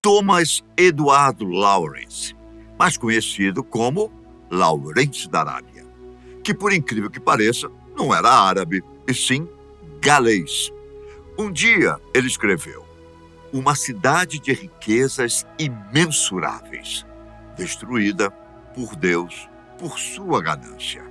Thomas Edward Lawrence, mais conhecido como Lawrence da Arábia, que, por incrível que pareça, não era árabe, e sim galês. Um dia ele escreveu: uma cidade de riquezas imensuráveis, destruída por Deus por sua ganância,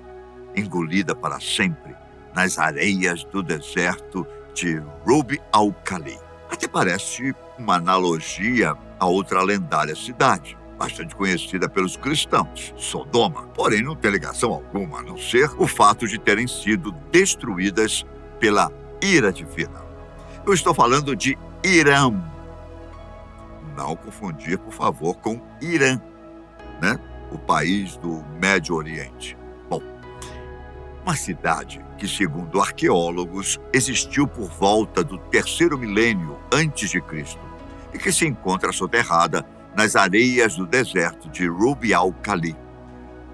engolida para sempre nas areias do deserto de Rub al-Khali. Até parece uma analogia a outra lendária cidade, bastante conhecida pelos cristãos, Sodoma. Porém, não tem ligação alguma, a não ser o fato de terem sido destruídas pela ira divina. Eu estou falando de Irã. Não confundir, por favor, com Irã, né? O país do Médio Oriente. Bom, uma cidade que, segundo arqueólogos, existiu por volta do 3º milênio antes de Cristo e que se encontra soterrada nas areias do deserto de Rub al-Khali,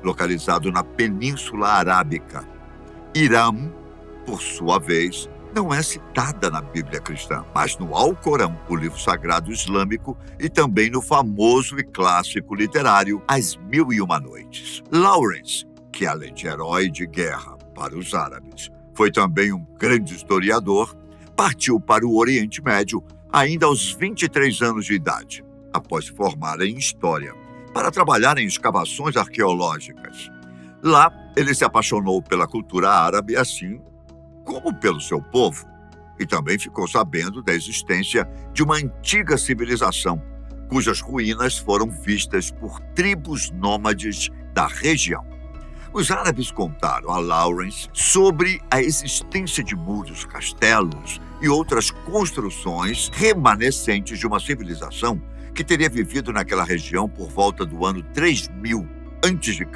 localizado na Península Arábica. Irã, por sua vez, não é citada na Bíblia cristã, mas no Alcorão, o livro sagrado islâmico, e também no famoso e clássico literário As Mil e Uma Noites. Lawrence, que além de herói de guerra para os árabes, foi também um grande historiador, partiu para o Oriente Médio ainda aos 23 anos de idade, após se formar em História, para trabalhar em escavações arqueológicas. Lá, ele se apaixonou pela cultura árabe, assim como pelo seu povo, e também ficou sabendo da existência de uma antiga civilização, cujas ruínas foram vistas por tribos nômades da região. Os árabes contaram a Lawrence sobre a existência de muros, castelos e outras construções remanescentes de uma civilização que teria vivido naquela região por volta do ano 3000 a.C.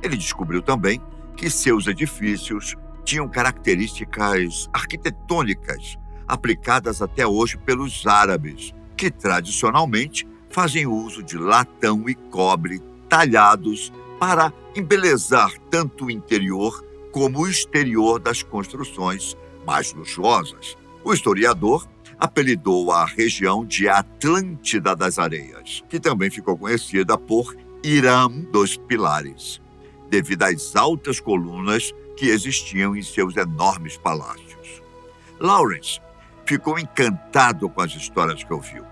Ele descobriu também que seus edifícios tinham características arquitetônicas aplicadas até hoje pelos árabes, que tradicionalmente fazem uso de latão e cobre talhados para embelezar tanto o interior como o exterior das construções mais luxuosas. O historiador apelidou a região de Atlântida das Areias, que também ficou conhecida por Irã dos Pilares, devido às altas colunas que existiam em seus enormes palácios. Lawrence ficou encantado com as histórias que ouviu,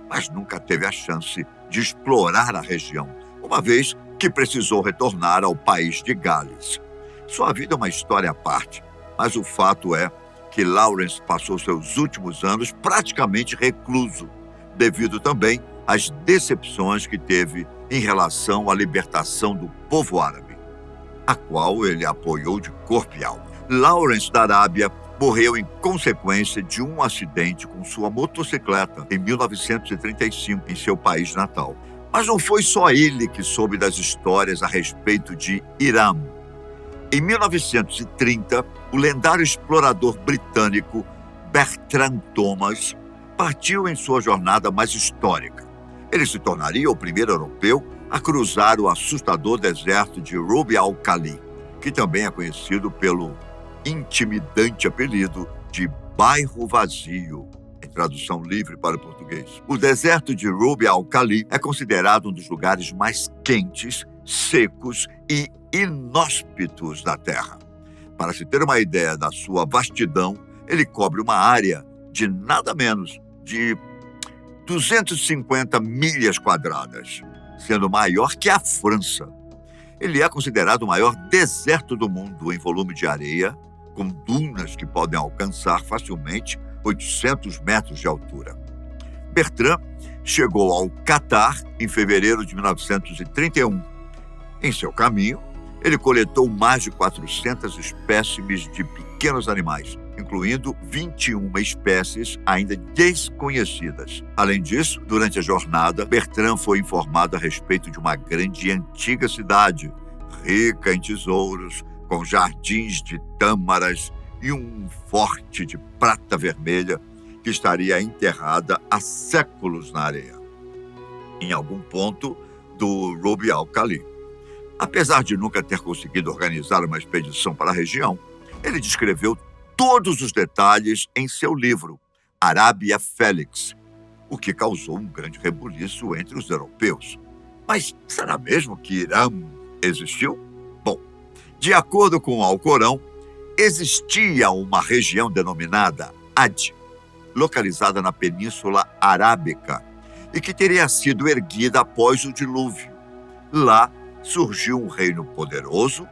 mas nunca teve a chance de explorar a região, uma vez que precisou retornar ao país de Gales. Sua vida é uma história à parte, mas o fato é que Lawrence passou seus últimos anos praticamente recluso, devido também às decepções que teve em relação à libertação do povo árabe, a qual ele apoiou de corpo e alma. Lawrence da Arábia morreu em consequência de um acidente com sua motocicleta em 1935, em seu país natal. Mas não foi só ele que soube das histórias a respeito de Irã. Em 1930, o lendário explorador britânico Bertrand Thomas partiu em sua jornada mais histórica. Ele se tornaria o primeiro europeu a cruzar o assustador deserto de Rub al-Khali, que também é conhecido pelo intimidante apelido de Bairro Vazio, em tradução livre para o português. O deserto de Rub al-Khali é considerado um dos lugares mais quentes, secos e inóspitos da Terra. Para se ter uma ideia da sua vastidão, ele cobre uma área de nada menos de 250 milhas quadradas, sendo maior que a França. Ele é considerado o maior deserto do mundo em volume de areia, com dunas que podem alcançar facilmente 800 metros de altura. Bertrand chegou ao Catar em fevereiro de 1931. Em seu caminho, ele coletou mais de 400 espécimes de pequenos animais, incluindo 21 espécies ainda desconhecidas. Além disso, durante a jornada, Bertrand foi informado a respeito de uma grande e antiga cidade, rica em tesouros, com jardins de tâmaras e um forte de prata vermelha que estaria enterrada há séculos na areia, em algum ponto do Rub al-Khali. Apesar de nunca ter conseguido organizar uma expedição para a região, ele descreveu todos os detalhes em seu livro, Arábia Félix, o que causou um grande rebuliço entre os europeus. Mas será mesmo que Irã existiu? Bom, de acordo com o Alcorão, existia uma região denominada Ad, localizada na Península Arábica, e que teria sido erguida após o dilúvio. Lá surgiu um reino poderoso,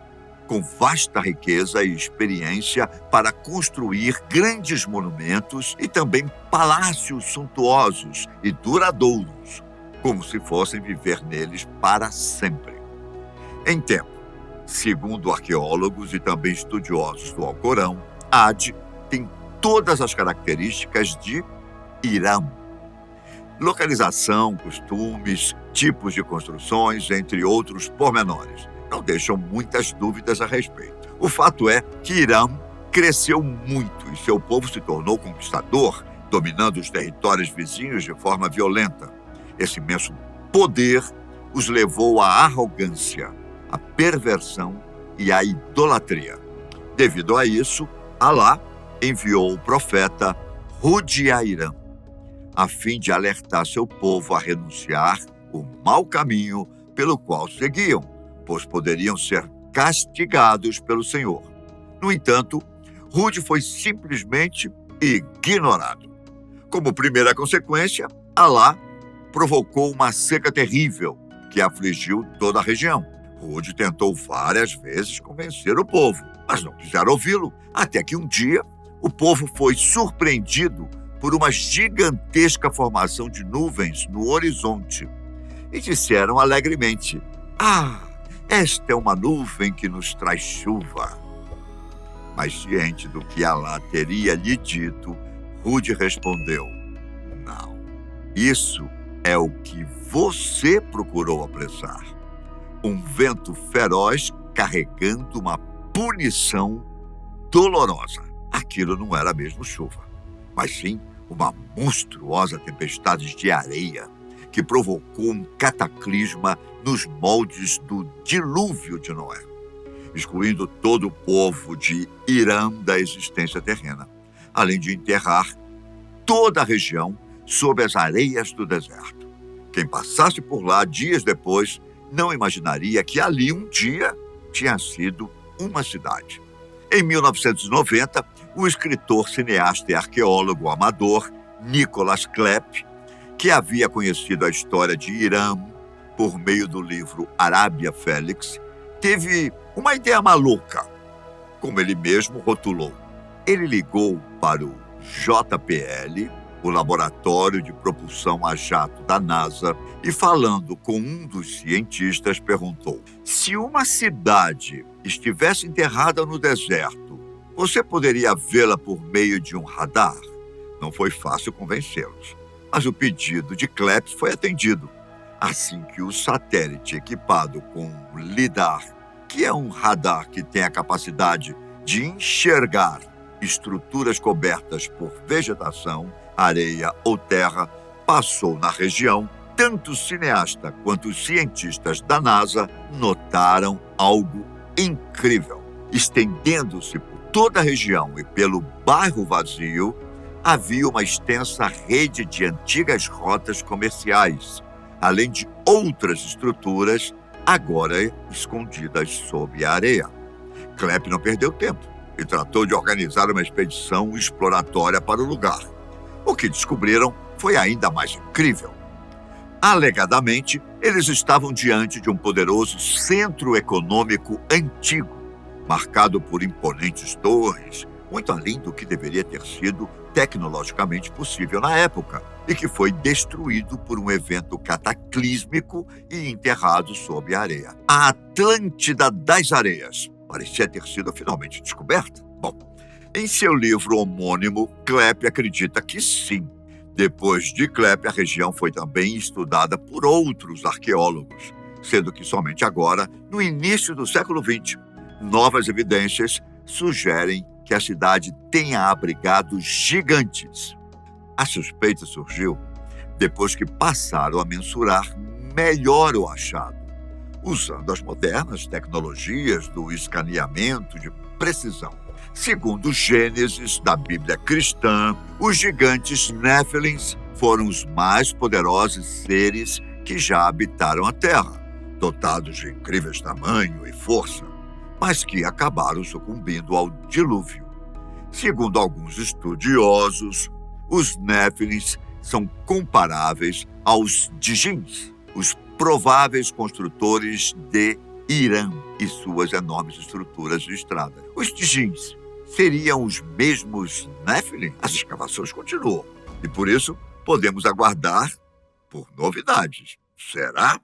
com vasta riqueza e experiência para construir grandes monumentos e também palácios suntuosos e duradouros, como se fossem viver neles para sempre. Em tempo, segundo arqueólogos e também estudiosos do Alcorão, Ad tem todas as características de Irã. Localização, costumes, tipos de construções, entre outros pormenores, não deixam muitas dúvidas a respeito. O fato é que Irã cresceu muito e seu povo se tornou conquistador, dominando os territórios vizinhos de forma violenta. Esse imenso poder os levou à arrogância, à perversão e à idolatria. Devido a isso, Alá enviou o profeta Hud a Irã, a fim de alertar seu povo a renunciar o mau caminho pelo qual seguiam, pois poderiam ser castigados pelo Senhor. No entanto, Hud foi simplesmente ignorado. Como primeira consequência, Alá provocou uma seca terrível que afligiu toda a região. Hud tentou várias vezes convencer o povo, mas não quiseram ouvi-lo, até que um dia o povo foi surpreendido por uma gigantesca formação de nuvens no horizonte e disseram alegremente: "Ah, esta é uma nuvem que nos traz chuva." Mas diante do que Alá teria lhe dito, Hud respondeu: "Não, isso é o que você procurou apressar. Um vento feroz carregando uma punição dolorosa." Aquilo não era mesmo chuva, mas sim uma monstruosa tempestade de areia que provocou um cataclisma nos moldes do dilúvio de Noé, excluindo todo o povo de Irã da existência terrena, além de enterrar toda a região sob as areias do deserto. Quem passasse por lá dias depois não imaginaria que ali um dia tinha sido uma cidade. Em 1990, o escritor, cineasta e arqueólogo amador Nicholas Klepp, que havia conhecido a história de Irã por meio do livro Arábia Félix, teve uma ideia maluca, como ele mesmo rotulou. Ele ligou para o JPL, o Laboratório de Propulsão a Jato da NASA, e falando com um dos cientistas, perguntou: "Se uma cidade estivesse enterrada no deserto, você poderia vê-la por meio de um radar?" Não foi fácil convencê-los, mas o pedido de Klepp foi atendido. Assim que o satélite equipado com LIDAR, que é um radar que tem a capacidade de enxergar estruturas cobertas por vegetação, areia ou terra, passou na região, tanto o cineasta quanto os cientistas da NASA notaram algo incrível. Estendendo-se por toda a região e pelo bairro vazio, havia uma extensa rede de antigas rotas comerciais, além de outras estruturas agora escondidas sob a areia. Klepp não perdeu tempo e tratou de organizar uma expedição exploratória para o lugar. O que descobriram foi ainda mais incrível. Alegadamente, eles estavam diante de um poderoso centro econômico antigo, marcado por imponentes torres, muito além do que deveria ter sido tecnologicamente possível na época, e que foi destruído por um evento cataclísmico e enterrado sob a areia. A Atlântida das Areias parecia ter sido finalmente descoberta. Bom, em seu livro homônimo, Klepp acredita que sim. Depois de Klepp, a região foi também estudada por outros arqueólogos, sendo que somente agora, no início do século XX, novas evidências sugerem que a cidade tenha abrigado gigantes. A suspeita surgiu depois que passaram a mensurar melhor o achado, usando as modernas tecnologias do escaneamento de precisão. Segundo Gênesis da Bíblia cristã, os gigantes Néfilins foram os mais poderosos seres que já habitaram a Terra, dotados de incríveis tamanho e força, mas que acabaram sucumbindo ao dilúvio. Segundo alguns estudiosos, os Néfilins são comparáveis aos Djinns, os prováveis construtores de Irã e suas enormes estruturas de estrada. Os Djinns seriam os mesmos Néfilin? As escavações continuam e, por isso, podemos aguardar por novidades. Será?